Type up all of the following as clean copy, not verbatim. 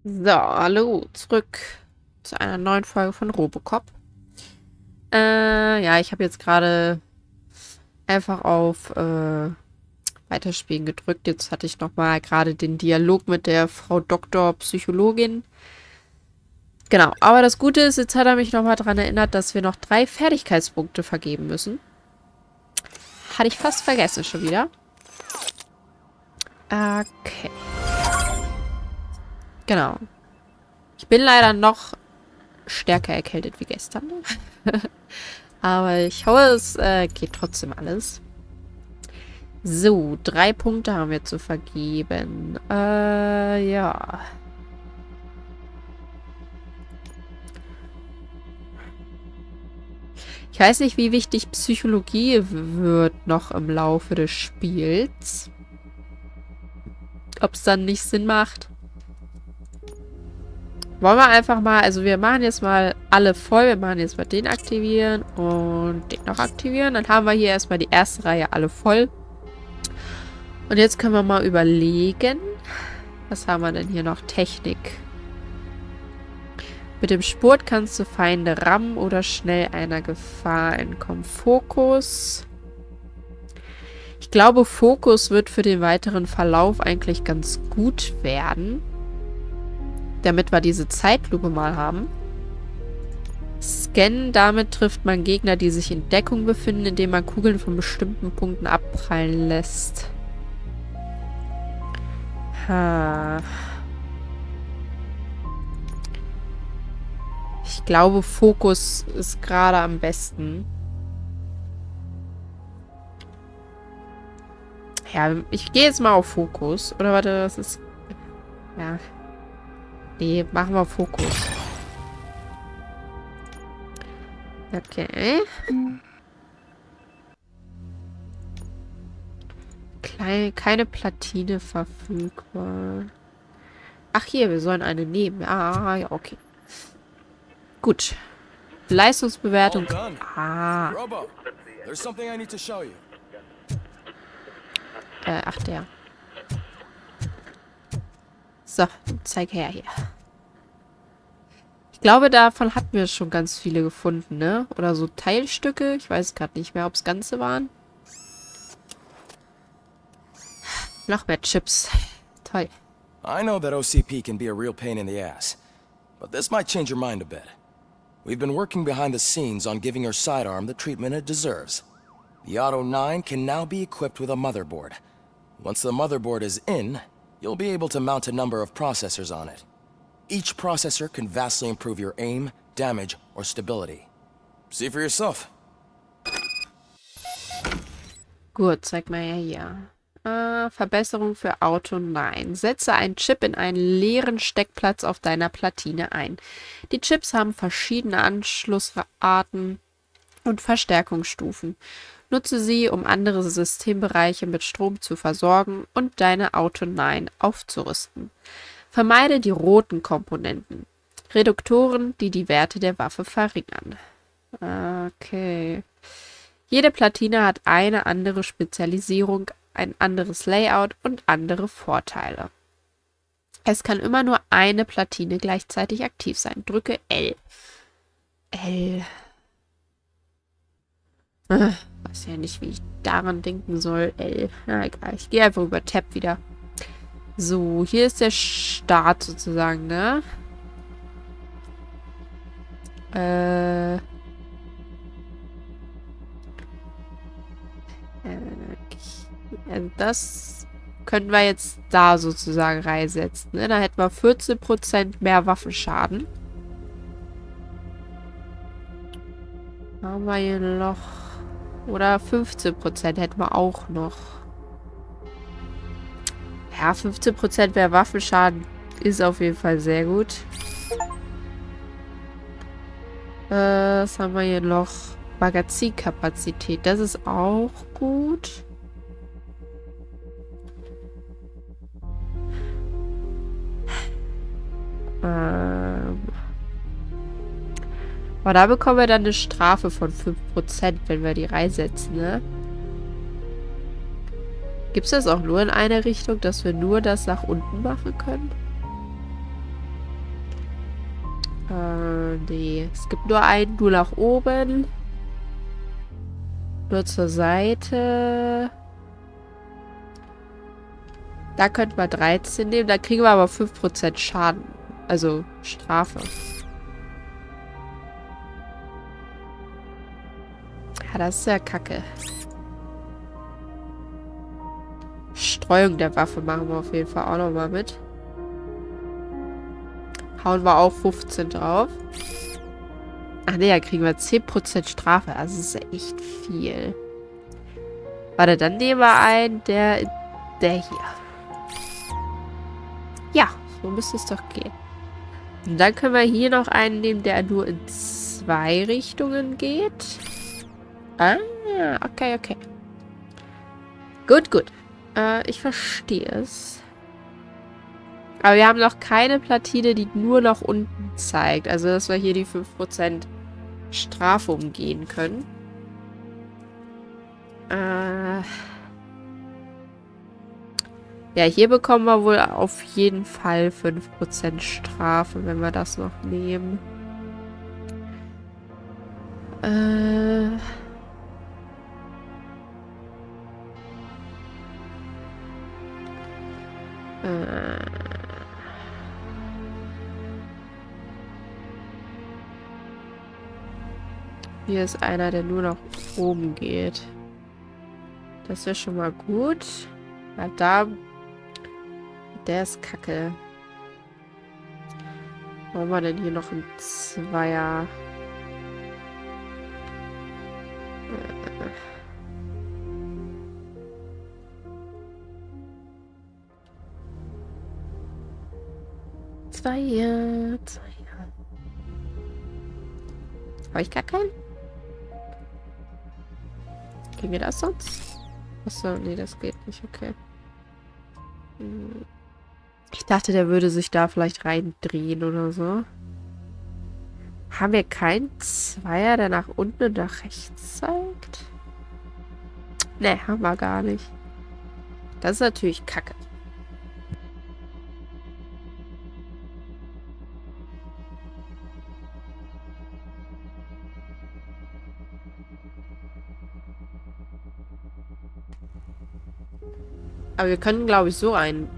So, hallo, zurück zu einer neuen Folge von RoboCop. Ja, ich habe jetzt gerade einfach auf Weiterspielen gedrückt. Jetzt hatte ich nochmal gerade den Dialog mit der Frau Doktor Psychologin. Genau, aber das Gute ist, jetzt hat er mich nochmal daran erinnert, dass wir noch 3 Fertigkeitspunkte vergeben müssen. Hatte ich fast vergessen schon wieder. Okay, genau. Ich bin leider noch stärker erkältet wie gestern. Aber ich hoffe, es geht trotzdem alles. So, 3 Punkte haben wir zu vergeben. Ja. Ich weiß nicht, wie wichtig Psychologie wird noch im Laufe des Spiels. Ob es dann nicht Sinn macht. Wollen wir einfach mal, also wir machen jetzt mal alle voll. Wir machen jetzt mal den aktivieren und den noch aktivieren. Dann haben wir hier erstmal die erste Reihe alle voll. Und jetzt können wir mal überlegen. Was haben wir denn hier noch? Technik. Mit dem Spurt kannst du Feinde rammen oder schnell einer Gefahr entkommen. Fokus. Ich glaube, Fokus wird für den weiteren Verlauf eigentlich ganz gut werden. Damit wir diese Zeitlupe mal haben. Scannen, damit trifft man Gegner, die sich in Deckung befinden, indem man Kugeln von bestimmten Punkten abprallen lässt. Ich glaube, Fokus ist gerade am besten. Ja, ich gehe jetzt mal auf Fokus. Oder warte, das ist... Ja. Nee, machen wir Fokus. Okay. Keine Platine verfügbar. Ach hier, wir sollen eine nehmen. Ah, ja, okay. Gut. Leistungsbewertung. Ah. Ach der. So, zeig her hier. Ich glaube, davon hatten wir schon ganz viele gefunden, ne? Oder so Teilstücke. Ich weiß gerade nicht mehr, ob es ganze waren. Noch mehr Chips. Toll. I know that OCP can be a real pain in the ass, but this might change your mind a bit. We've been working behind the scenes on giving your sidearm the treatment it deserves. The Auto 9 can now be equipped with a motherboard. Once the motherboard is in, you'll be able to mount a number of processors on it. Each processor can vastly improve your aim, damage, or stability. See for yourself. Gut, zeig mal her hier. Verbesserung für Auto, nein. Setze einen Chip in einen leeren Steckplatz auf deiner Platine ein. Die Chips haben verschiedene Anschlussarten und Verstärkungsstufen. Nutze sie, um andere Systembereiche mit Strom zu versorgen und deine Auto 9 aufzurüsten. Vermeide die roten Komponenten. Reduktoren, die die Werte der Waffe verringern. Okay. Jede Platine hat eine andere Spezialisierung, ein anderes Layout und andere Vorteile. Es kann immer nur eine Platine gleichzeitig aktiv sein. Drücke L. L. Weiß ja nicht, wie ich daran denken soll. L. Na egal, ich gehe einfach über Tab wieder. So, hier ist der Start sozusagen, ne? Also das können wir jetzt da sozusagen reinsetzen. Ne? Da hätten wir 14% mehr Waffenschaden. Haben wir hier noch... Oder 15% hätten wir auch noch. Ja, 15% mehr Waffenschaden ist auf jeden Fall sehr gut. Was haben wir hier noch? Magazinkapazität. Das ist auch gut. Aber da bekommen wir dann eine Strafe von 5%, wenn wir die reinsetzen, ne? Gibt es das auch nur in eine Richtung, dass wir nur das nach unten machen können? Nee. Es gibt nur einen, nur nach oben. Nur zur Seite. Da könnten wir 13 nehmen. Da kriegen wir aber 5% Schaden. Also Strafe. Ja, das ist ja kacke. Streuung der Waffe machen wir auf jeden Fall auch nochmal mit. Hauen wir auch 15 drauf. Ach ne, da kriegen wir 10% Strafe. Das ist ja echt viel. Warte, dann nehmen wir einen, der hier. Ja, so müsste es doch gehen. Und dann können wir hier noch einen nehmen, der nur in 2 Richtungen geht. Ah, okay, okay. Gut, gut. Ich verstehe es. Aber wir haben noch keine Platine, die nur nach unten zeigt. Also, dass wir hier die 5% Strafe umgehen können. Ja, hier bekommen wir wohl auf jeden Fall 5% Strafe, wenn wir das noch nehmen. Hier ist einer, der nur nach oben geht. Das wäre schon mal gut. Weil da... Der ist kacke. Wo haben wir denn hier noch einen Zweier? Zweier. Habe ich gar keinen? Kriegen wir das sonst? Achso, nee, das geht nicht, okay. Ich dachte, der würde sich da vielleicht reindrehen oder so. Haben wir keinen Zweier, der nach unten und nach rechts zeigt? Ne, haben wir gar nicht. Das ist natürlich kacke. Aber wir können, glaube ich, so einen...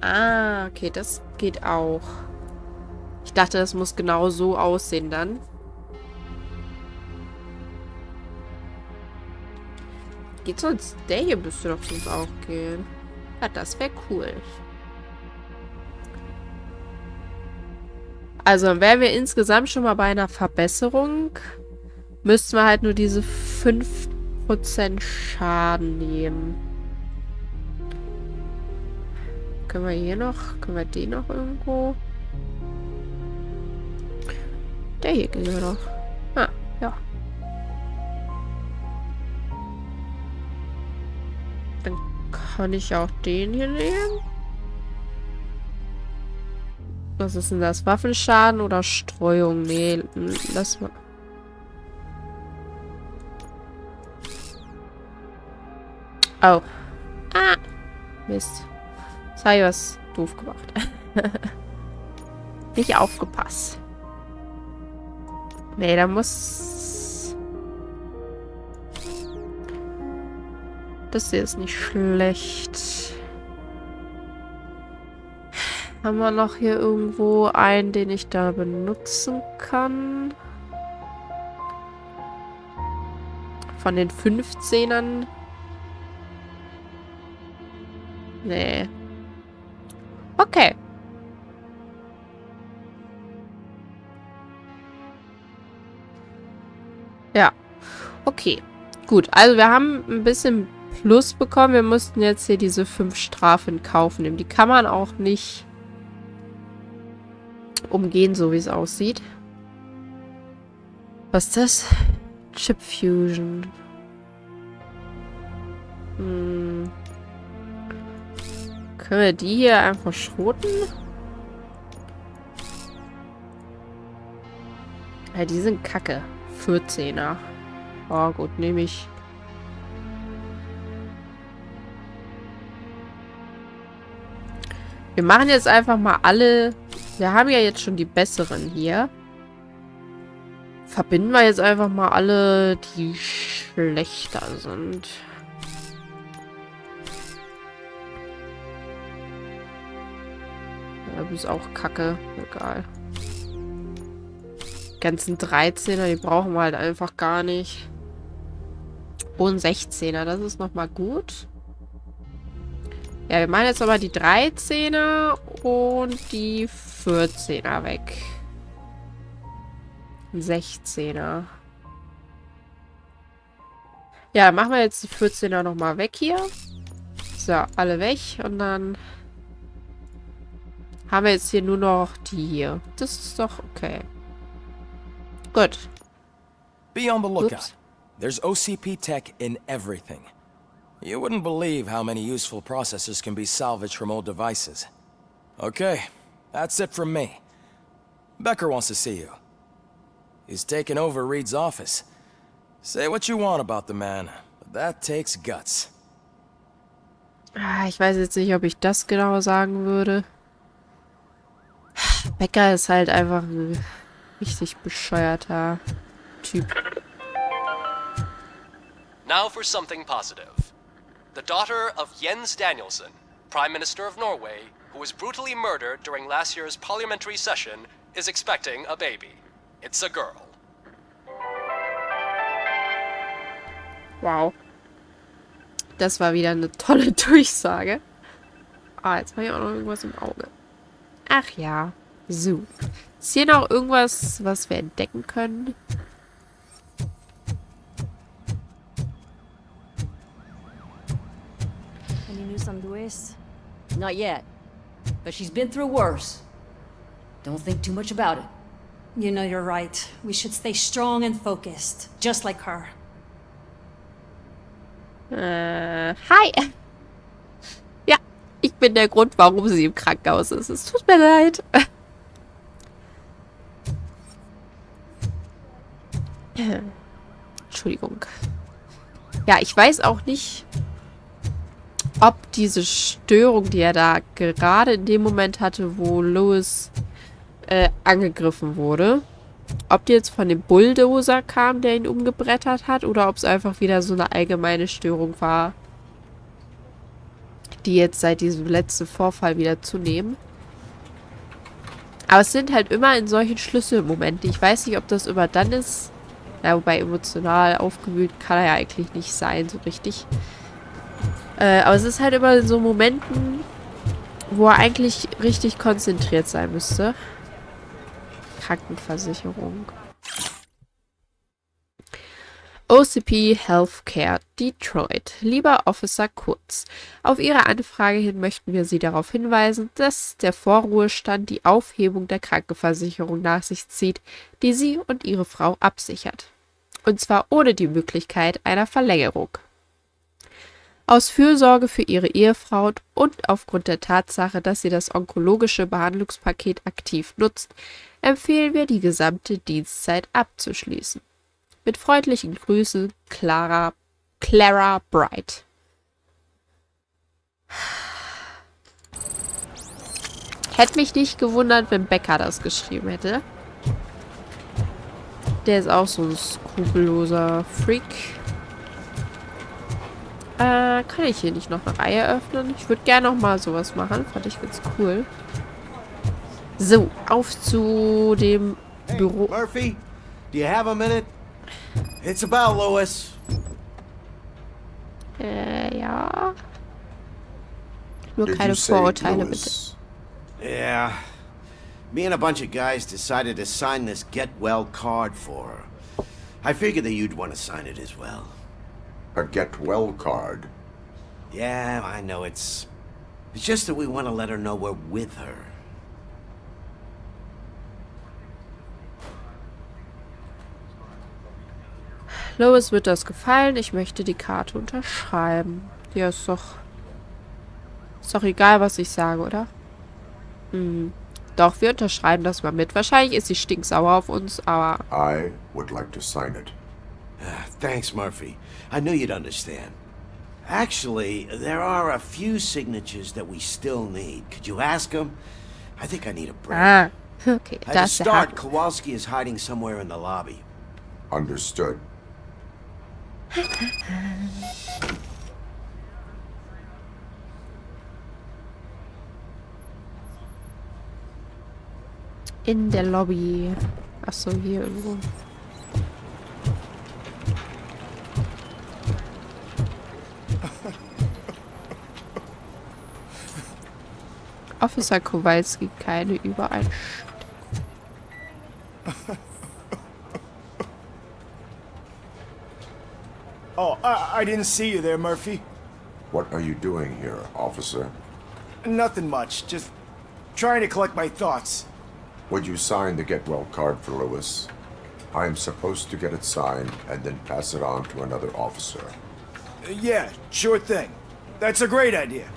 Ah, okay, das geht auch. Ich dachte, das muss genau so aussehen dann. Geht sonst... Der hier müsste doch sonst auch gehen. Ja, das wäre cool. Also, dann wären wir insgesamt schon mal bei einer Verbesserung. Müssten wir halt nur diese 5% Schaden nehmen. Können wir hier noch... Können wir den noch irgendwo... Der hier ging ja noch. Ah, ja. Dann kann ich auch den hier nehmen. Was ist denn das? Waffenschaden oder Streuung? Nee, lass mal... Oh. Ah. Mist. Das habe ich was doof gemacht. Nicht aufgepasst. Nee, da muss... Das hier ist nicht schlecht. Haben wir noch hier irgendwo einen, den ich da benutzen kann? Von den 15ern? Nee. Okay. Ja. Okay. Gut. Also wir haben ein bisschen Plus bekommen. Wir mussten jetzt hier diese 5 Strafen in Kauf nehmen. Die kann man auch nicht umgehen, so wie es aussieht. Was ist das? Chip Fusion. Können wir die hier einfach schroten? Ja, die sind kacke. 14er. Oh, gut, nehme ich. Wir machen jetzt einfach mal alle Wir haben ja jetzt schon die besseren hier. Verbinden wir jetzt einfach mal alle, die schlechter sind. Ja, du bist auch kacke. Egal. Die ganzen 13er, die brauchen wir halt einfach gar nicht. Und 16er, das ist nochmal gut. Ja, wir machen jetzt aber die 13er und die 14er weg. 16er. Ja, machen wir jetzt die 14er nochmal weg hier. So, alle weg. Und dann haben wir jetzt hier nur noch die hier. Das ist doch okay. Gut. Be on the lookout. Oops. There's OCP tech in everything. You wouldn't believe how many useful processors can be salvaged from old devices. Okay, that's it from me. Becker wants to see you. He's taken over Reed's office. Say what you want about the man, but that takes guts. Ich weiß jetzt nicht, ob ich das genau sagen würde. Becker ist halt einfach ein richtig bescheuerter Typ. Now for something positive. The daughter of Jens Danielson, Prime Minister of Norway, who was brutally murdered during last year's parliamentary session, is expecting a baby. It's a girl. Wow. Das war wieder eine tolle Durchsage. Ah, jetzt habe ich auch noch irgendwas im Auge. Ach ja. So. Ist hier noch irgendwas, was wir entdecken können? Any news on Luis? Not yet. But she's been through worse. Don't think too much about it. You know you're right. We should stay strong and focused, just like her. Hi. Ja, ich bin der Grund, warum sie im Krankenhaus ist. Es tut mir leid. Entschuldigung. Ja, ich weiß auch nicht, ob diese Störung, die er da gerade in dem Moment hatte, wo Louis angegriffen wurde, ob die jetzt von dem Bulldozer kam, der ihn umgebrettert hat, oder ob es einfach wieder so eine allgemeine Störung war, die jetzt seit diesem letzten Vorfall wieder zunehmen. Aber es sind halt immer in solchen Schlüsselmomenten. Ich weiß nicht, ob das immer dann ist. Ja, wobei emotional aufgewühlt kann er ja eigentlich nicht sein, so richtig. Aber es ist halt immer in so Momenten, wo er eigentlich richtig konzentriert sein müsste. Krankenversicherung. OCP Healthcare Detroit. Lieber Officer Kurz, auf Ihre Anfrage hin möchten wir Sie darauf hinweisen, dass der Vorruhestand die Aufhebung der Krankenversicherung nach sich zieht, die Sie und Ihre Frau absichert. Und zwar ohne die Möglichkeit einer Verlängerung. Aus Fürsorge für Ihre Ehefrau und aufgrund der Tatsache, dass sie das onkologische Behandlungspaket aktiv nutzt, empfehlen wir, die gesamte Dienstzeit abzuschließen. Mit freundlichen Grüßen, Clara Bright. Hätte mich nicht gewundert, wenn Becker das geschrieben hätte. Der ist auch so ein skrupelloser Freak. Kann ich hier nicht noch eine Reihe öffnen? Ich würde gerne noch mal sowas machen. Fand ich ganz cool. So, auf zu dem Büro. Hey, Murphy, do you have a minute? It's about Lois. Ja. Nur keine Vorurteile, bitte. Yeah. Me and a bunch of guys decided to sign this get well card for her. I figured that you'd want to sign it as well. A get well card. Yeah, I know it's just that we want to let her know we're with her. Lois wird das gefallen. Ich möchte die Karte unterschreiben. Ja, ist doch egal, was ich sage, oder? Doch, wir unterschreiben das mal mit. Wahrscheinlich ist sie stinksauer auf uns, aber... I would like to sign it. Thanks, Murphy. I knew you'd understand. Actually, there are a few signatures that we still need. Could you ask them? I think I need a break. Ah, okay, At da the ist der start, Haken. Kowalski is hiding somewhere in the lobby. Understood. In der Lobby. Achso, hier irgendwo. Officer Kowalski, keine Übereinstimmung. Oh, I didn't see you there, Murphy. What are you doing here, officer? Nothing much. Just trying to collect my thoughts. Would you sign the get well card for Lewis? I am supposed to get it signed and then pass it on to another officer. Yeah, sure thing. That's a great idea.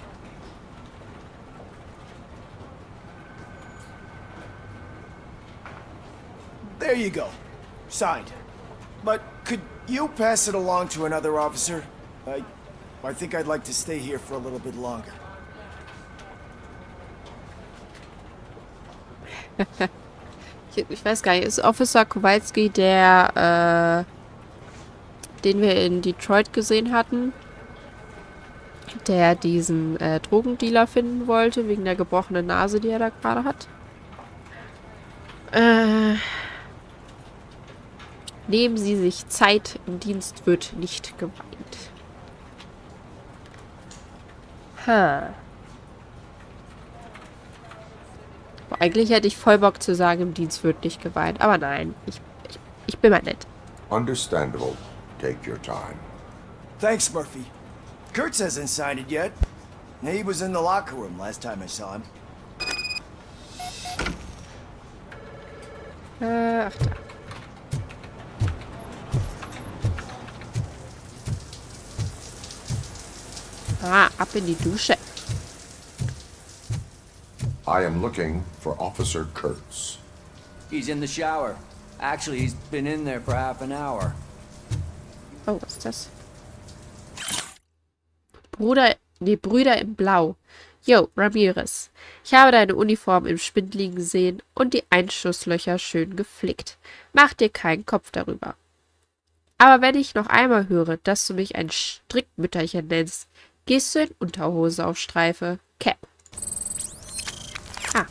There you go. Signed. But could you pass it along to another officer? I think I'd like to stay here for a little bit longer. Ich weiß gar nicht, ist Officer Kowalski der, den wir in Detroit gesehen hatten? Der diesen Drogendealer finden wollte, wegen der gebrochenen Nase, die er da gerade hat? Nehmen Sie sich Zeit, im Dienst wird nicht geweint. Eigentlich hätte ich voll Bock zu sagen, im Dienst wird nicht geweint. Aber nein, ich bin mal nett. Understandable. Take your time. Thanks, Murphy. Kurtz hasn't signed it yet. He was in the locker room last time I saw him. Ach da. Ab in die Dusche. I am looking for Officer Kurtz. He's in the shower. Actually, he's been in there for half an hour. Oh, was ist das? Brüder in Blau. Yo, Ramirez. Ich habe deine Uniform im Spind liegen sehen und die Einschusslöcher schön geflickt. Mach dir keinen Kopf darüber. Aber wenn ich noch einmal höre, dass du mich ein Strickmütterchen nennst, gehst du in Unterhose auf Streife. Cap. Ah.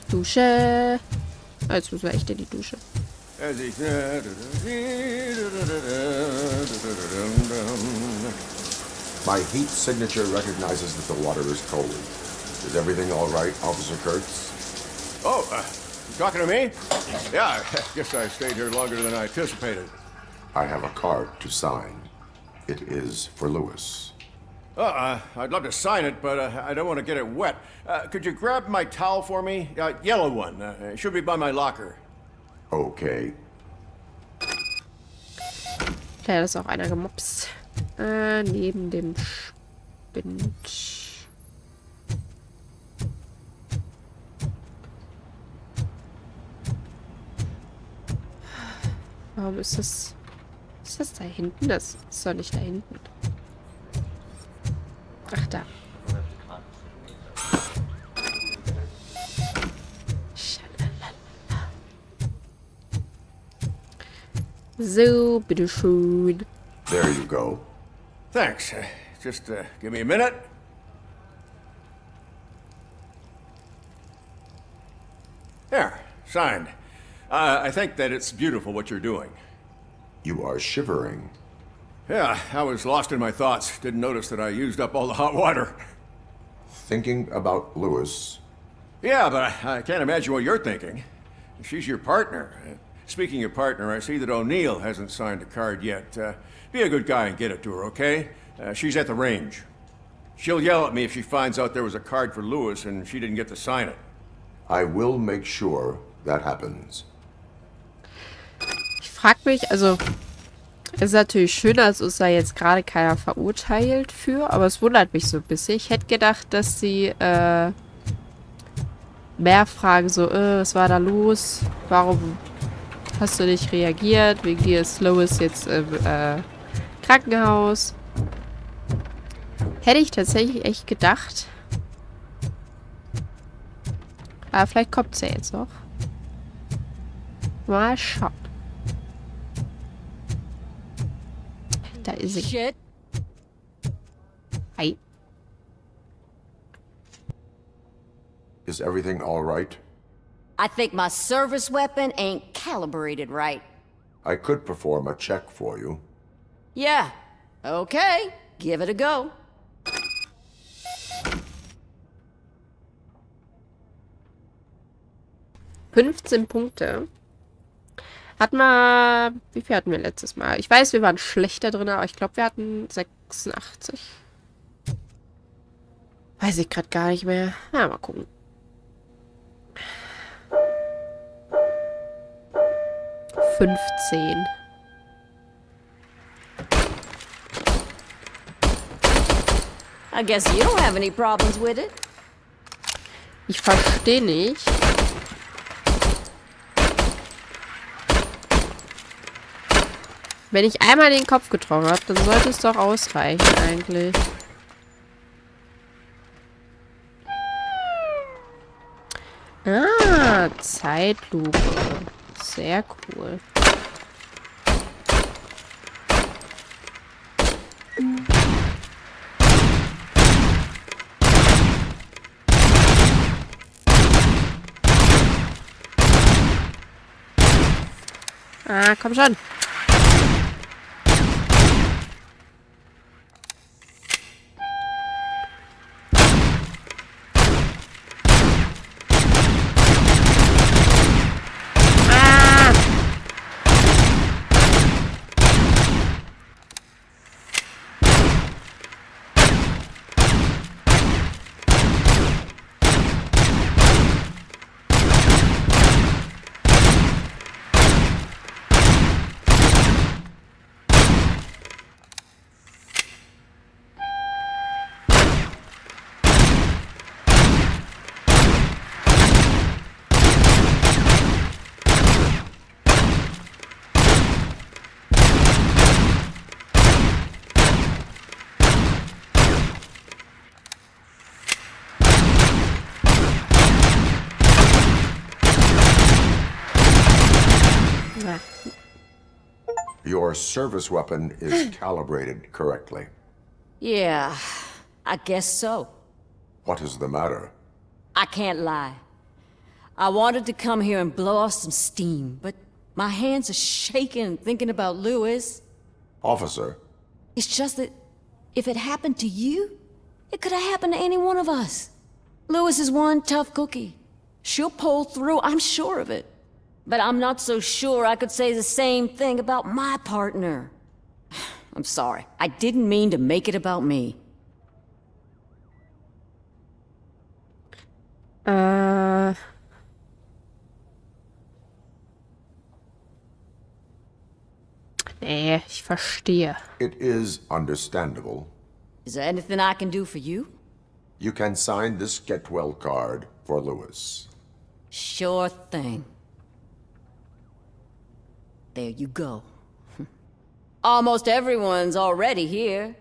Dusche. Jetzt müssen wir echt in die Dusche. My heat signature recognizes that the water is cold. Is everything all right, Officer Kurtz? Oh, you talking to me? Yeah, I guess I stayed here longer than I anticipated. I have a card to sign. It is for Lewis. I'd love to sign it, but I don't want to get it wet. Could you grab my towel for me? Yellow one. It should be by my locker. Okay. Da ist auch einer gemopst. Neben dem Spind. Warum ist das... Ist das da hinten? Das ist doch nicht da hinten. Ach, da. So, bitteschön. There you go. Thanks. Just give me a minute. There, signed. I think that it's beautiful what you're doing. You are shivering. Yeah, I was lost in my thoughts. Didn't notice that I used up all the hot water. Thinking about Lewis. Yeah, but I can't imagine what you're thinking. She's your partner. Speaking of partner, I see that O'Neill hasn't signed a card yet. Be a good guy and get it to her, okay? She's at the range. She'll yell at me if she finds out there was a card for Lewis and she didn't get to sign it. I will make sure that happens. Ich frag mich, also... Es ist natürlich schön, als ist da jetzt gerade keiner verurteilt für, aber es wundert mich so ein bisschen. Ich hätte gedacht, dass sie mehr fragen, so, was war da los? Warum hast du nicht reagiert? Wegen dir ist Lois jetzt im Krankenhaus. Hätte ich tatsächlich echt gedacht. Aber vielleicht kommt sie ja jetzt noch. Mal schauen. Da ist sie. Shit. Hi. Is everything all right? I think my service weapon ain't calibrated right. I could perform a check for you. Yeah. Okay. Give it a go. Punkte. Hatten wir... Wie viel hatten wir letztes Mal? Ich weiß, wir waren schlechter drin, aber ich glaube, wir hatten 86. Weiß ich gerade gar nicht mehr. Ja, mal gucken. $15. I guess you don't have any problems with it. Ich verstehe nicht. Wenn ich einmal den Kopf getroffen habe, dann sollte es doch ausreichen eigentlich. Ah, Zeitlupe. Sehr cool. Ah, komm schon. Your service weapon is calibrated correctly. Yeah, I guess so. What is the matter? I can't lie. I wanted to come here and blow off some steam, but my hands are shaking thinking about Lewis. Officer, It's just that if it happened to you, it could have happened to any one of us. Lewis is one tough cookie. She'll pull through, I'm sure of it. But I'm not so sure I could say the same thing about my partner. I'm sorry. I didn't mean to make it about me. Nee, ich verstehe. it is understandable. Is there anything I can do for you? You can sign this get well card for Lewis. Sure thing. There you go. Almost everyone's already here.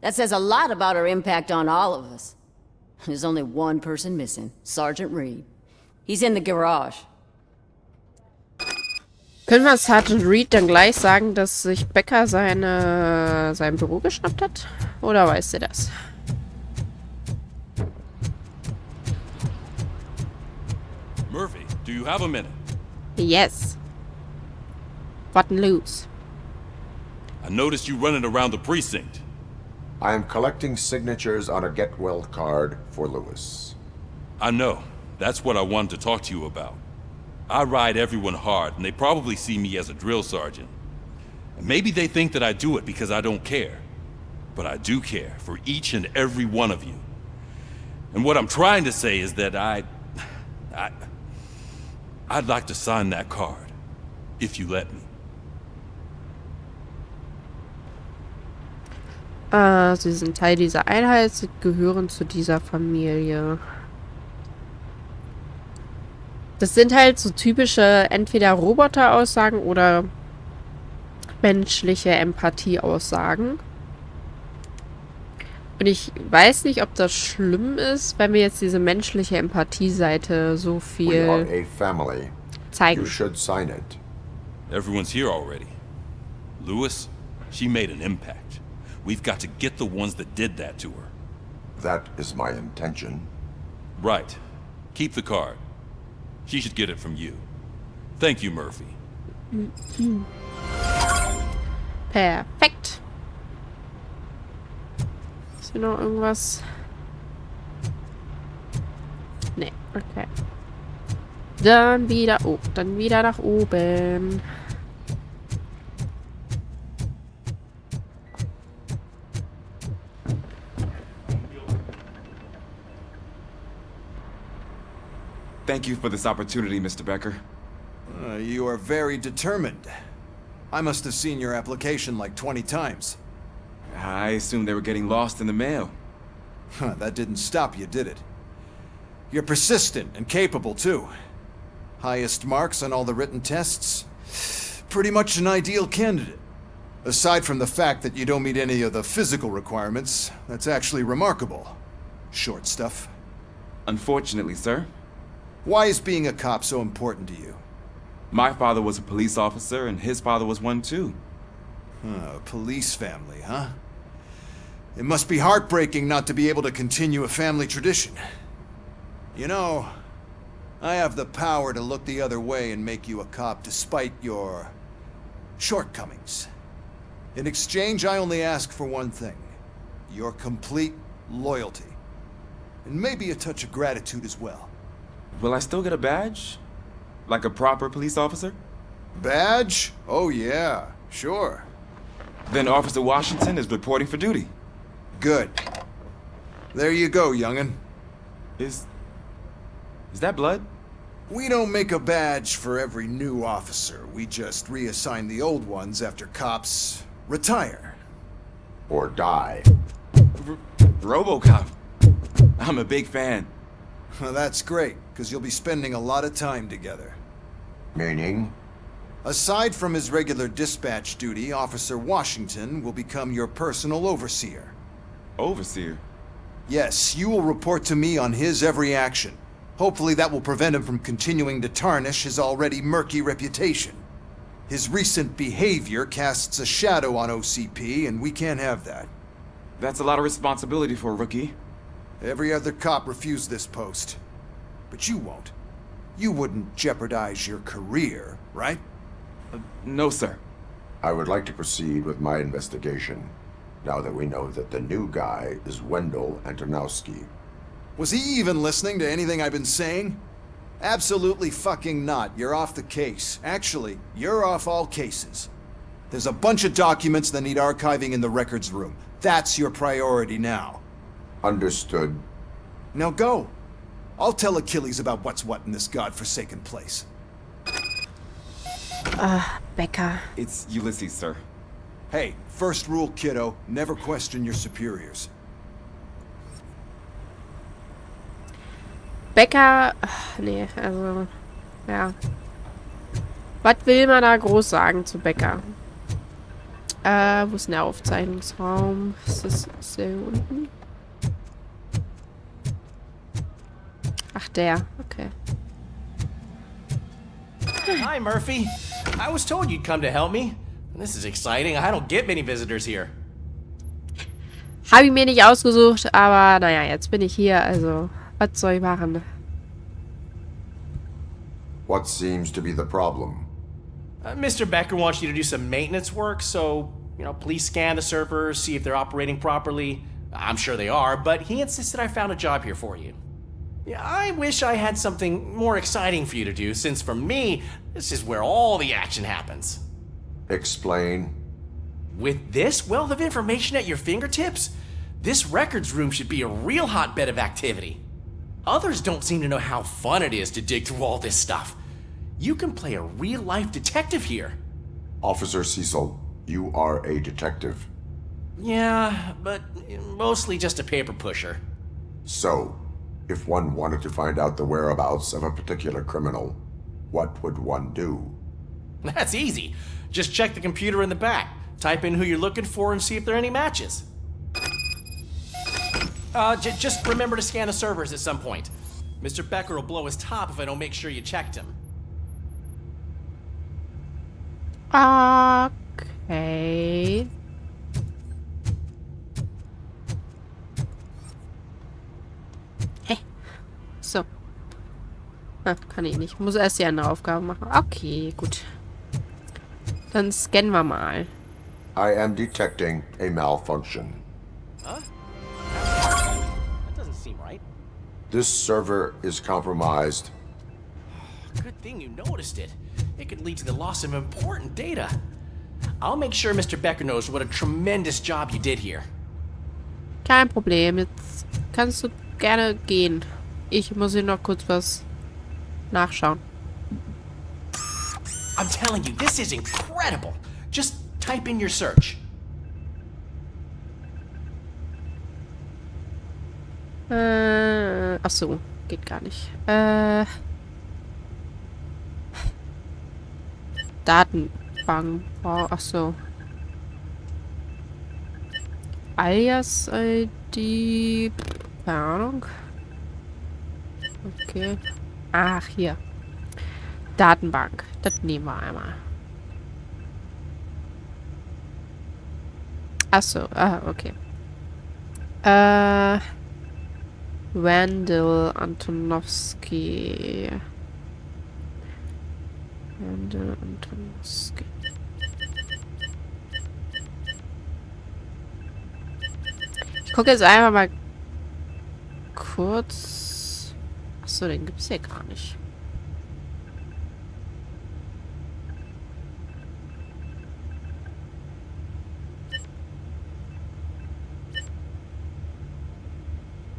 That says a lot about her impact on all of us. There's only one person missing, Sergeant Reed. He's in the garage. Können wir Sergeant Reed dann gleich sagen, dass sich Becker sein Büro geschnappt hat? Oder weißt du das? Murphy, do you have a minute? Yes. Button loose. I noticed you running around the precinct. I am collecting signatures on a get well card for Lewis. I know. That's what I wanted to talk to you about. I ride everyone hard, and they probably see me as a drill sergeant. And maybe they think that I do it because I don't care. But I do care for each and every one of you. And what I'm trying to say is that I'd like to sign that card, if you let me. Sie sind Teil dieser Einheit, sie gehören zu dieser Familie. Das sind halt so typische entweder Roboter-Aussagen oder menschliche Empathie-Aussagen. Und ich weiß nicht, ob das schlimm ist, wenn wir jetzt diese menschliche Empathie-Seite so We are viel a family. zeigen. You should sign it. Everyone's here already. Lewis, she made an impact. We've got to get the ones that did that to her. That is my intention. Right. Keep the card. She should get it from you. Thank you, Murphy. Perfekt. Ist hier noch irgendwas? Nee, okay. Dann wieder, oh, dann wieder nach oben. Thank you for this opportunity, Mr. Becker. You are very determined. I must have seen your application like 20 times. I assumed they were getting lost in the mail. That didn't stop you, did it? You're persistent and capable, too. Highest marks on all the written tests. Pretty much an ideal candidate. Aside from the fact that you don't meet any of the physical requirements, that's actually remarkable. Short stuff. Unfortunately, sir. Why is being a cop so important to you? My father was a police officer, and his father was one too. A police family, huh? It must be heartbreaking not to be able to continue a family tradition. You know, I have the power to look the other way and make you a cop despite your shortcomings. In exchange, I only ask for one thing. Your complete loyalty. And maybe a touch of gratitude as well. Will I still get a badge? Like a proper police officer? Badge? Oh yeah, sure. Then Officer Washington is reporting for duty. Good. There you go, young'un. Is that blood? We don't make a badge for every new officer. We just reassign the old ones after cops retire. Or die. RoboCop. I'm a big fan. Well, that's great, because you'll be spending a lot of time together. Meaning? Aside from his regular dispatch duty, Officer Washington will become your personal overseer. Overseer? Yes, you will report to me on his every action. Hopefully that will prevent him from continuing to tarnish his already murky reputation. His recent behavior casts a shadow on OCP, and we can't have that. That's a lot of responsibility for a rookie. Every other cop refused this post. But you won't. You wouldn't jeopardize your career, right? No, sir. I would like to proceed with my investigation, now that we know that the new guy is Wendell Antonowski. Was he even listening to anything I've been saying? Absolutely fucking not. You're off the case. Actually, you're off all cases. There's a bunch of documents that need archiving in the records room. That's your priority now. Understood. Now go. I'll tell Achilles about what's what in this godforsaken place. Becker. It's Ulysses, sir. Hey, first rule, kiddo, never question your superiors. Becker. Nee, also. Ja. Was will man da groß sagen zu Becker? Wo ist denn der Aufzeichnungsraum? Ist der hier unten? Ach, der. Okay. Hi, Murphy. I was told you'd come to help me. This is exciting. I don't get many visitors here. Habe ich mir nicht ausgesucht, aber naja, jetzt bin ich hier, also was soll ich machen? What seems to be the problem? Mr. Becker wants you to do some maintenance work, so, please scan the servers, see if they're operating properly. I'm sure they are, but he insisted I found a job here for you. Yeah, I wish I had something more exciting for you to do, since for me, this is where all the action happens. Explain. With this wealth of information at your fingertips, this records room should be a real hotbed of activity. Others don't seem to know how fun it is to dig through all this stuff. You can play a real-life detective here. Officer Cecil, you are a detective. Yeah, but mostly just a paper pusher. So, if one wanted to find out the whereabouts of a particular criminal, what would one do? That's easy. Just check the computer in the back. Type in who you're looking for and see if there are any matches. Just remember to scan the servers at some point. Mr. Becker will blow his top if I don't make sure you checked him. Okay. Hä? So. Ah, kann ich nicht. Muss erst die andere Aufgabe machen. Okay, gut. Dann scannen wir mal. I am detecting a malfunction. Huh? That doesn't seem right. This server is compromised. Good thing you noticed it. It could lead to the loss of important data. I'll make sure Mr. Becker knows what a tremendous job you did here. Kein Problem. Jetzt kannst du gerne gehen. Ich muss hier noch kurz was nachschauen. I'm telling you, this is incredible. Just type in your search. Ach so, geht gar nicht. Datenbank. Oh, ach so. Alias ID. Keine Ahnung. Okay. Ach, hier. Datenbank. Das nehmen wir einmal. Ach so. Ah, okay. Randall Antonowski. Randall Antonowski. Ich gucke jetzt einfach mal kurz. Achso, den gibt's hier gar nicht.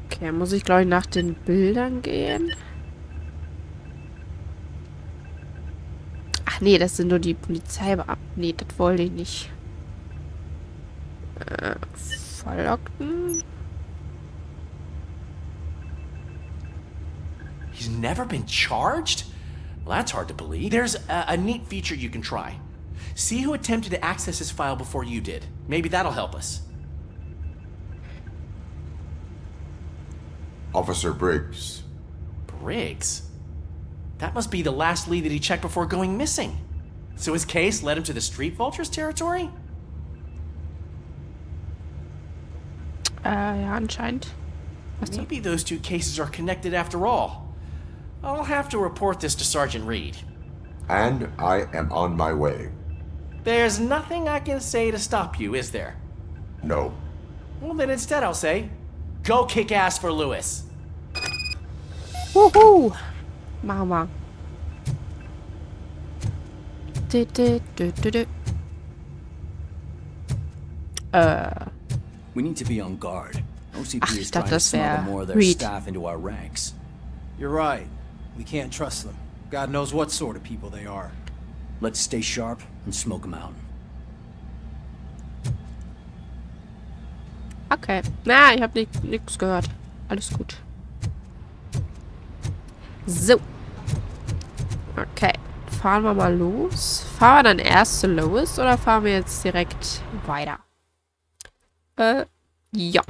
Okay, muss ich glaube ich nach den Bildern gehen. Ach nee, das sind nur die Polizeibeamten. Nee, das wollte ich nicht. Verlockten. He's never been charged? Well, that's hard to believe. There's a neat feature you can try. See who attempted to access his file before you did. Maybe that'll help us. Officer Briggs. Briggs? That must be the last lead that he checked before going missing. So his case led him to the Street Vultures territory? Ja, anscheinend. Maybe those two cases are connected after all. I'll have to report this to Sergeant Reed. And I am on my way. There's nothing I can say to stop you, is there? No. Well, then instead I'll say, go kick ass for Lewis. Wuhu! Machen wir. We need to be on guard. OCP Ach, is ich trying dachte, to das smuggle wäre more of their Reed. staff into our ranks. You're right. We can't trust them. God knows what sort of people they are. Let's stay sharp and smoke them out. Okay. Na, ich habe nichts gehört. Alles gut. So. Okay. Fahren wir mal los. Fahren wir dann erst zu Lois oder fahren wir jetzt direkt weiter? Ja.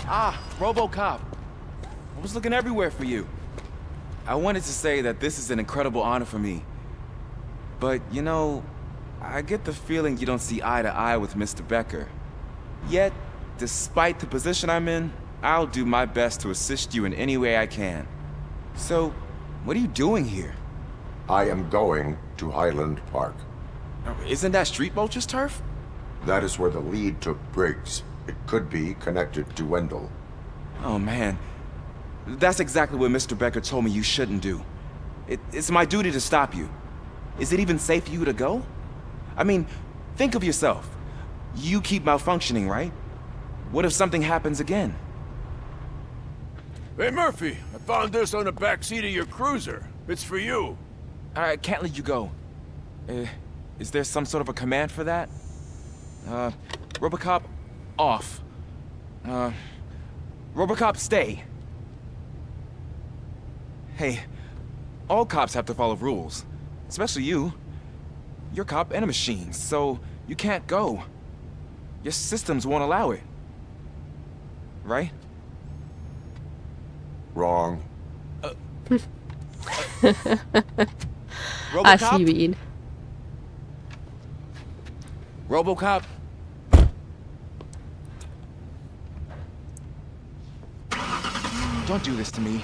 Ah, RoboCop. I was looking everywhere for you. I wanted to say that this is an incredible honor for me. But, you know, I get the feeling you don't see eye to eye with Mr. Becker. Yet, despite the position I'm in, I'll do my best to assist you in any way I can. So, what are you doing here? I am going to Highland Park. Isn't that Street Vultures turf? That is where the lead took Briggs. It could be connected to Wendell. Oh, man. That's exactly what Mr. Becker told me you shouldn't do. It's my duty to stop you. Is it even safe for you to go? I mean, think of yourself. You keep malfunctioning, right? What if something happens again? Hey, Murphy, I found this on the back seat of your cruiser. It's for you. I can't let you go. Is there some sort of a command for that? RoboCop, off. RoboCop, stay. Hey, all cops have to follow rules. Especially you. You're a cop and a machine, so you can't go. Your systems won't allow it. Right? Wrong. Ah, ich liebe ihn. RoboCop? Don't do this to me.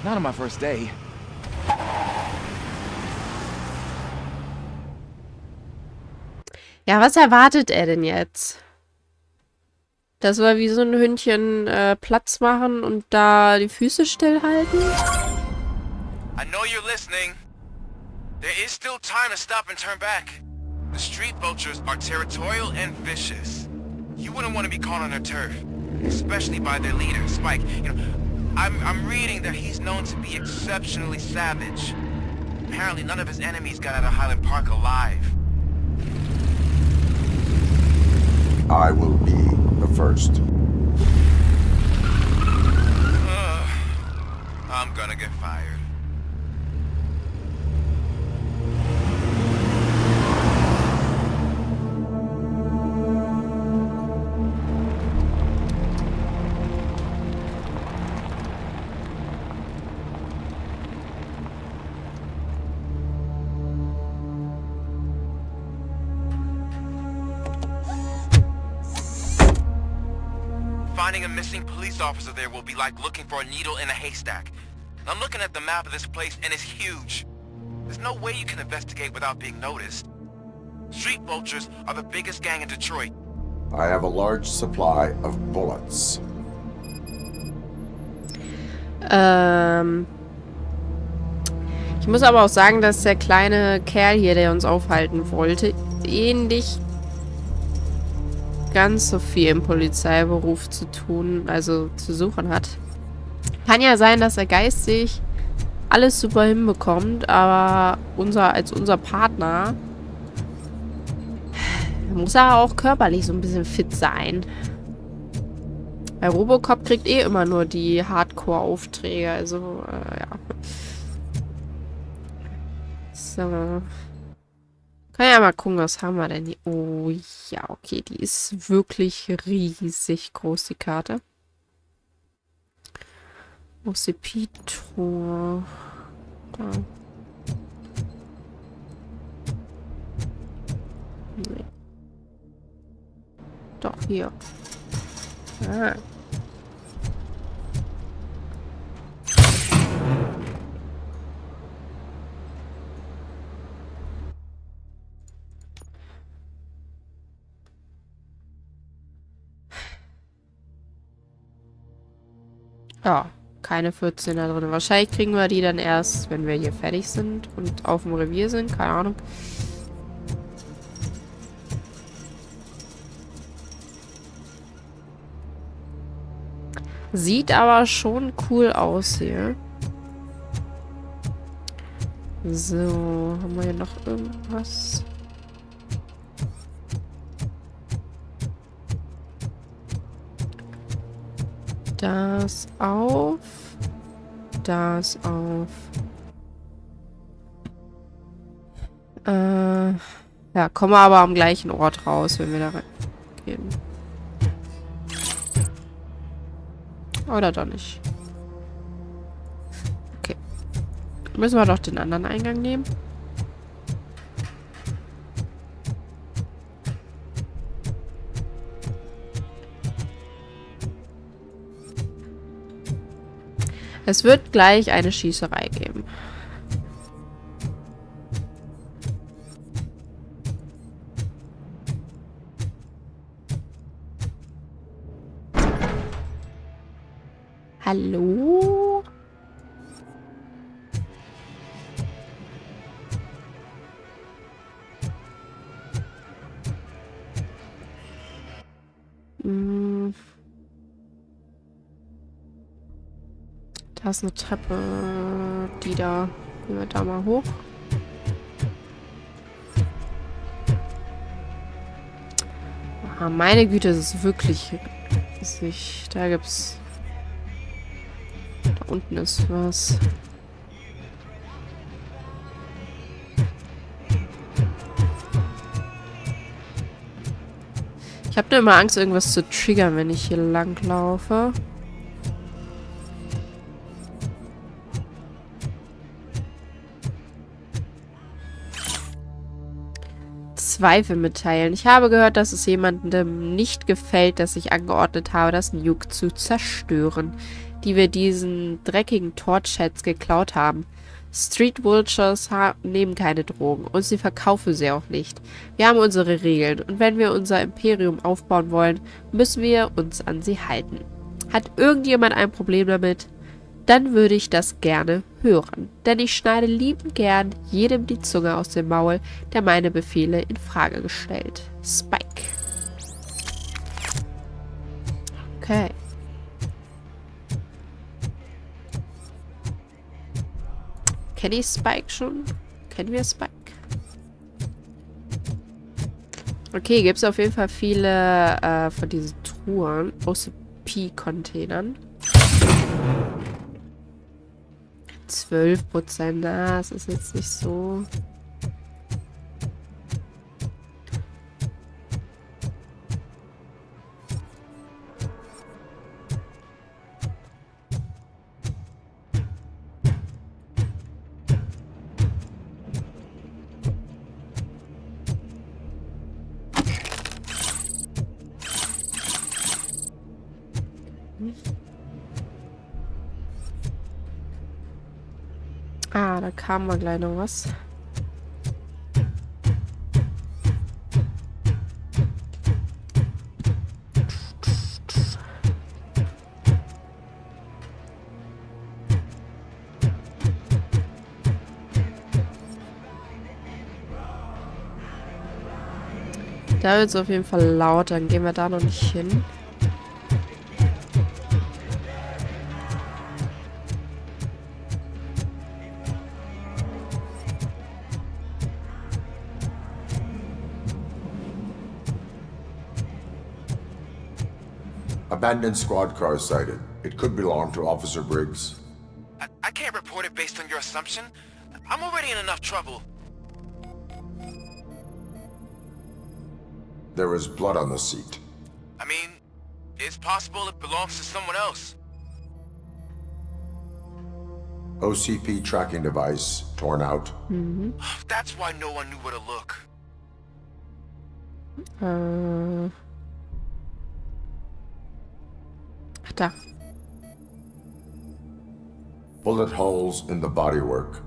Not on my first day. Ja, was erwartet er denn jetzt? Dass wir wie so ein Hündchen Platz machen und da die Füße stillhalten? I know you're listening. There is still time to stop and turn back. The street vultures are territorial and vicious. You wouldn't want to be caught on their turf, especially by their leader, Spike. You know, I'm reading that he's known to be exceptionally savage. Apparently none of his enemies got out of Highland Park alive. I will be the first. I'm gonna get fired. Finding a missing police officer there will be like looking for a needle in a haystack. I'm looking at the map of this place and it's huge. There's no way you can investigate without being noticed. Street vultures are the biggest gang in Detroit. I have a large supply of bullets. Ich muss aber auch sagen, dass der kleine Kerl hier, der uns aufhalten wollte, nicht ganz so viel im Polizeiberuf zu tun, also zu suchen hat. Kann ja sein, dass er geistig alles super hinbekommt, aber als unser Partner muss er auch körperlich so ein bisschen fit sein. Bei RoboCop kriegt immer nur die Hardcore-Aufträge, also ja. So. Kann ja mal gucken, was haben wir denn hier. Oh ja, okay, die ist wirklich riesig groß, die Karte. OCP-Tour. Da. Nee. Doch, hier. Ah. Ja, keine 14er drin. Wahrscheinlich kriegen wir die dann erst, wenn wir hier fertig sind und auf dem Revier sind. Keine Ahnung. Sieht aber schon cool aus hier. So, haben wir hier noch irgendwas? Das auf. Das auf. Ja, kommen wir aber am gleichen Ort raus, wenn wir da reingehen. Oder doch nicht. Okay. Müssen wir doch den anderen Eingang nehmen. Es wird gleich eine Schießerei geben. Hallo? Da ist eine Treppe, die da. Gehen wir da mal hoch. Ah, meine Güte, es ist wirklich riesig. Da gibt's. Da unten ist was. Ich habe immer Angst, irgendwas zu triggern, wenn ich hier lang laufe. Zweifel mitteilen. Ich habe gehört, dass es jemandem nicht gefällt, dass ich angeordnet habe, das Nuke zu zerstören, die wir diesen dreckigen Torchheads geklaut haben. Street Vultures nehmen keine Drogen und sie verkaufen sie auch nicht. Wir haben unsere Regeln und wenn wir unser Imperium aufbauen wollen, müssen wir uns an sie halten. Hat irgendjemand ein Problem damit? Dann würde ich das gerne hören, denn ich schneide liebend gern jedem die Zunge aus dem Maul, der meine Befehle in Frage gestellt. Spike. Okay. Kenne ich Spike schon? Kennen wir Spike? Okay, gibt es auf jeden Fall viele von diesen Truhen, OCP-Containern. 12%, das ist jetzt nicht so. Ah, da kam mal gleich noch was. Da wird es auf jeden Fall laut, dann gehen wir da noch nicht hin. Abandoned squad car sighted. It could belong to Officer Briggs. I can't report it based on your assumption. I'm already in enough trouble. There is blood on the seat. I mean, it's possible it belongs to someone else. OCP tracking device torn out. That's why no one knew where to look. Da. Bullet holes in the bodywork.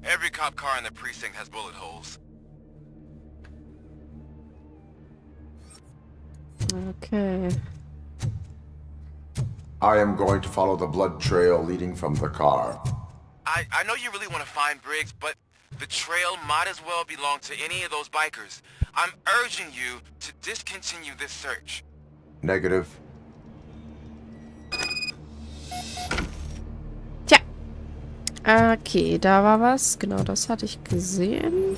Every cop car in the precinct has bullet holes. Okay. I am going to follow the blood trail leading from the car. I know you really want to find Briggs, but the trail might as well belong to any of those bikers. I'm urging you to discontinue this search. Negative. Tja. Okay, da war was. Genau, das hatte ich gesehen.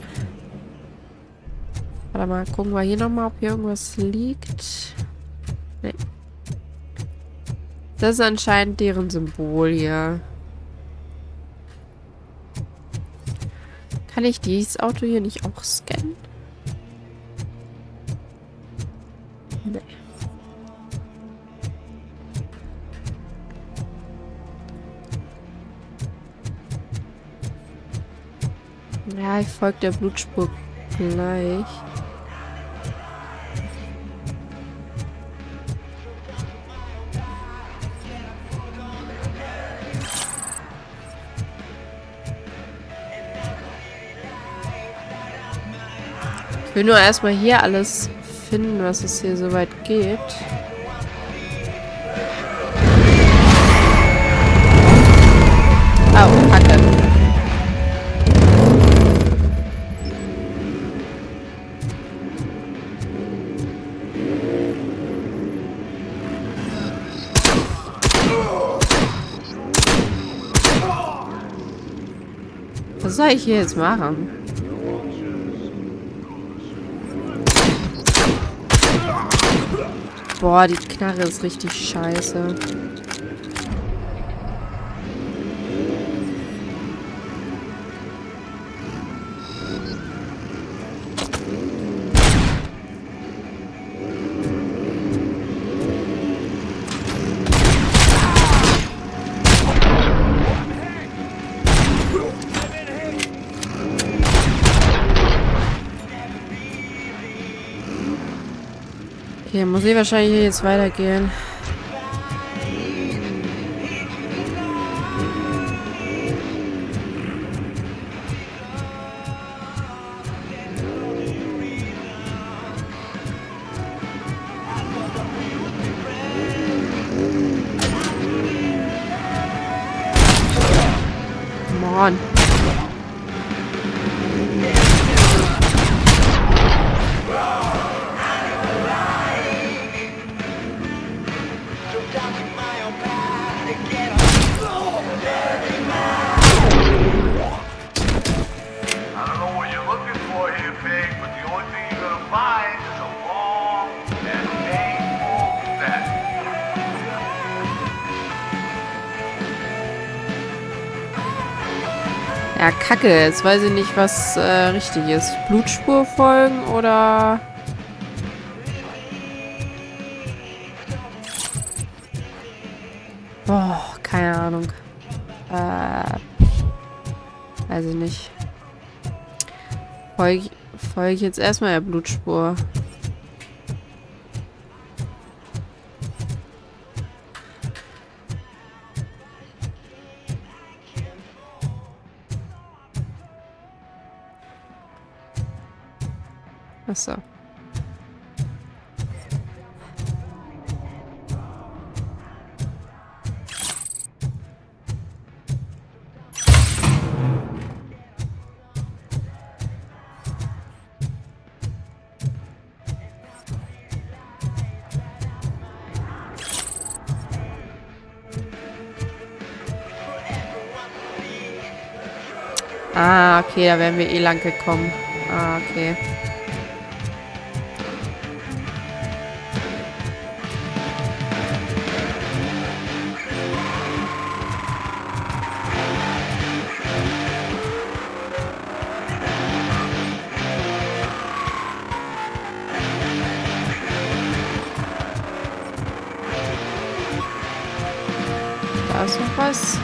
Warte mal, gucken wir hier nochmal, ob hier irgendwas liegt. Nee. Das ist anscheinend deren Symbol hier. Kann ich dieses Auto hier nicht auch scannen? Nee. Ja, ich folge der Blutspur gleich. Ich will nur erstmal hier alles finden, was es hier soweit gibt. Oh, Kacke. Was soll ich hier jetzt machen? Boah, die Knarre ist richtig scheiße. Okay, muss ich wahrscheinlich hier jetzt weitergehen. Mann. Ja, Kacke. Jetzt weiß ich nicht, was richtig ist. Blutspur folgen oder... Oh, keine Ahnung. Weiß ich nicht. Folge ich jetzt erstmal der Blutspur. Achso. Ah, okay, da wären wir eh lang gekommen. Ah, okay. Da ist noch was.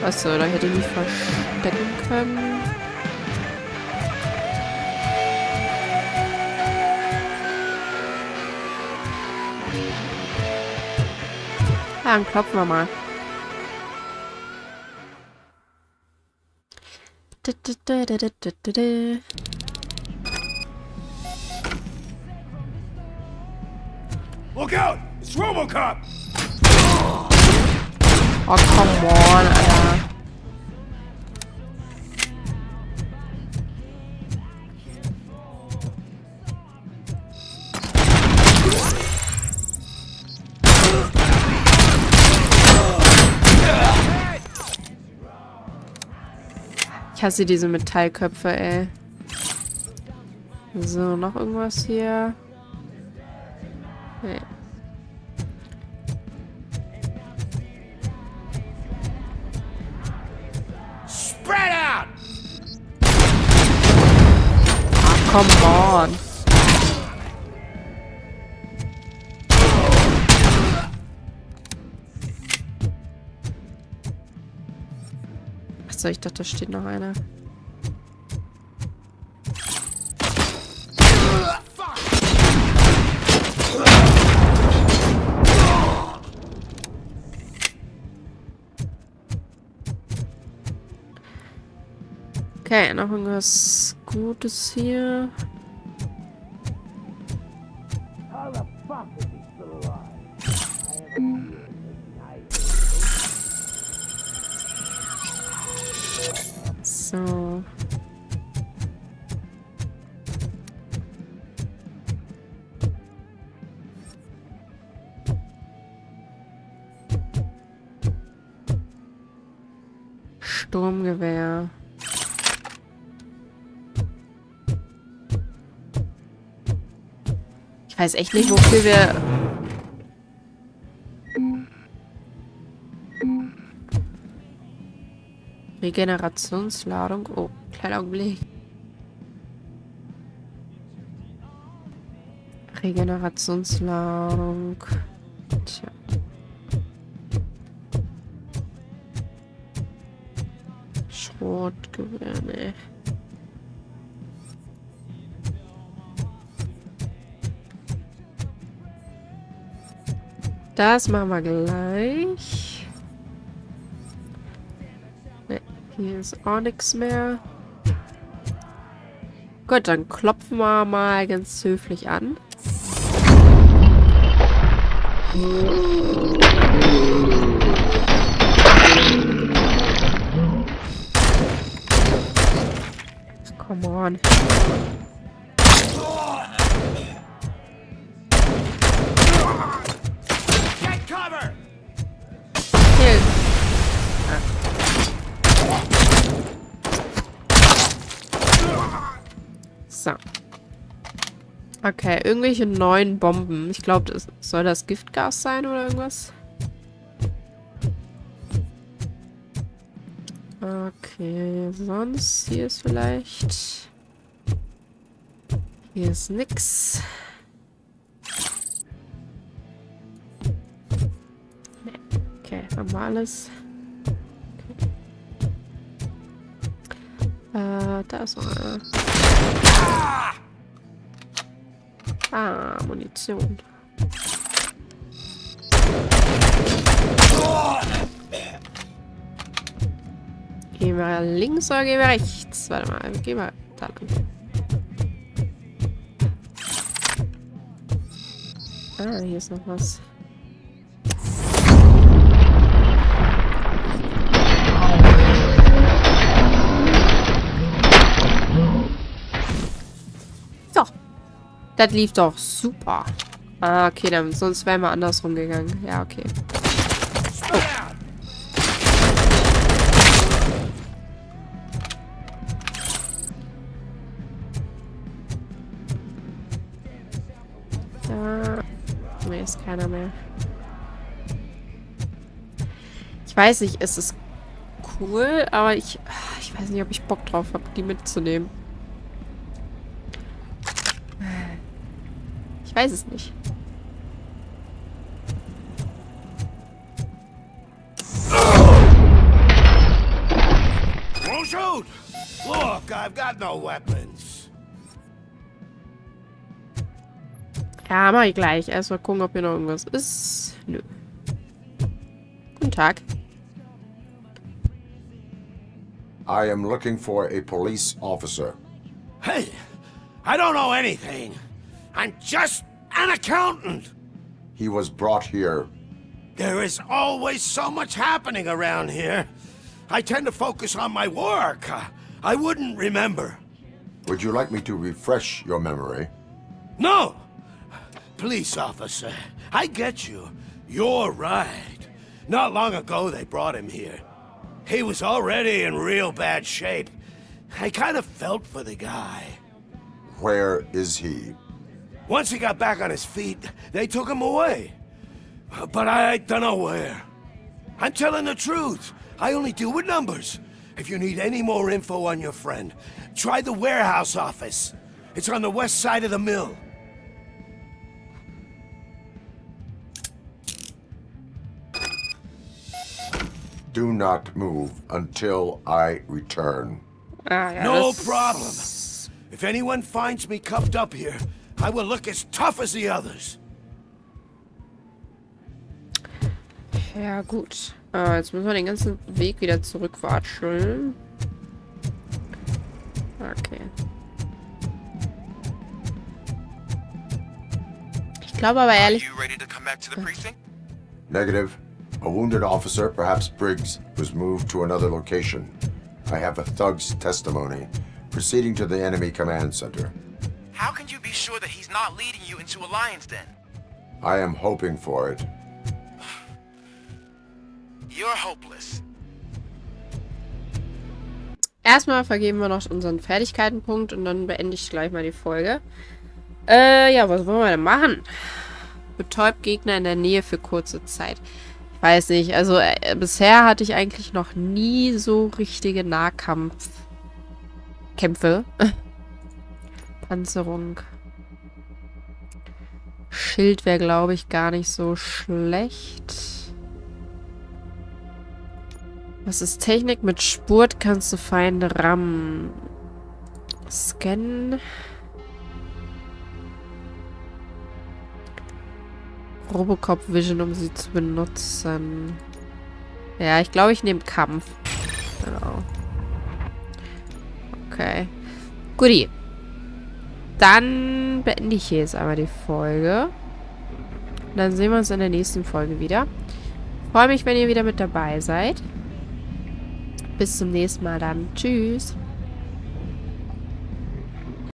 Achso, da hätte ich mich verstecken können. Ja, dann klopfen wir mal. Look out! It's RoboCop! Oh, come on, Alter. Ich hasse diese Metallköpfe, ey. So, noch irgendwas hier? Nee. Spread out! Ach, come on. Achso, ich dachte, da steht noch einer. Okay, noch irgendwas Gutes hier. So. Sturmgewehr. Ich weiß echt nicht, wofür wir... Regenerationsladung. Oh, kleiner Augenblick. Regenerationsladung. Tja. Schrotgewehr, ne. Das machen wir gleich. Ne, hier ist auch nichts mehr. Gut, dann klopfen wir mal ganz höflich an. Come on. Get cover! Hilf. So. Okay, irgendwelche neuen Bomben. Ich glaube, das soll das Giftgas sein oder irgendwas? Okay, sonst hier ist vielleicht... Hier ist nix. Nee. Okay, haben wir alles. Okay. Da ist noch eine. Ah, Munition. Gehen wir links oder gehen wir rechts? Warte mal, gehen wir da lang. Ah, hier ist noch was. So. Das lief doch super. Ah, okay, dann sonst wären wir andersrum gegangen. Ja, okay. Oh. Da. Nee, ist keiner mehr. Ich weiß nicht, es ist cool, aber ich weiß nicht, ob ich Bock drauf habe, die mitzunehmen. Ich weiß es nicht. Won't shoot! Look, I've got no weapons. Ja, mach ich gleich. Erstmal gucken, ob hier noch irgendwas ist. Nö. Guten Tag. I am looking for a police officer. Hey, I don't know anything. I'm just an accountant. He was brought here. There is always so much happening around here. I tend to focus on my work. I wouldn't remember. Would you like me to refresh your memory? No! Police officer, I get you. You're right. Not long ago they brought him here. He was already in real bad shape. I kind of felt for the guy. Where is he? Once he got back on his feet, they took him away. But I don't know where. I'm telling the truth. I only deal with numbers. If you need any more info on your friend, try the warehouse office. It's on the west side of the mill. Do not move until I return. Ah, ja, No problem. If anyone finds me cuffed up here, I will look as tough as the others. Ja, gut. Jetzt müssen wir den ganzen Weg wieder zurückwatscheln. Okay. Ich glaube aber ehrlich... Are you ready to come back to the precinct? Negative. A wounded officer, perhaps Briggs, was moved to another location. I have a thug's testimony, proceeding to the enemy command center. How can you be sure that he's not leading you into a lion's den? I am hoping for it. You're hopeless. Erstmal vergeben wir noch unseren Fertigkeitenpunkt und dann beende ich gleich mal die Folge. Ja, was wollen wir denn machen? Betäubt Gegner in der Nähe für kurze Zeit. Ich weiß nicht, also bisher hatte ich eigentlich noch nie so richtige Nahkampfkämpfe. Panzerung. Schild wäre, glaube ich, gar nicht so schlecht. Was ist Technik? Mit Spurt kannst du Feinde rammen. Scannen. RoboCop Vision, um sie zu benutzen. Ja, ich glaube, ich nehme Kampf. Genau. Okay. Guti. Dann beende ich hier jetzt einmal die Folge. Dann sehen wir uns in der nächsten Folge wieder. Freue mich, wenn ihr wieder mit dabei seid. Bis zum nächsten Mal dann. Tschüss.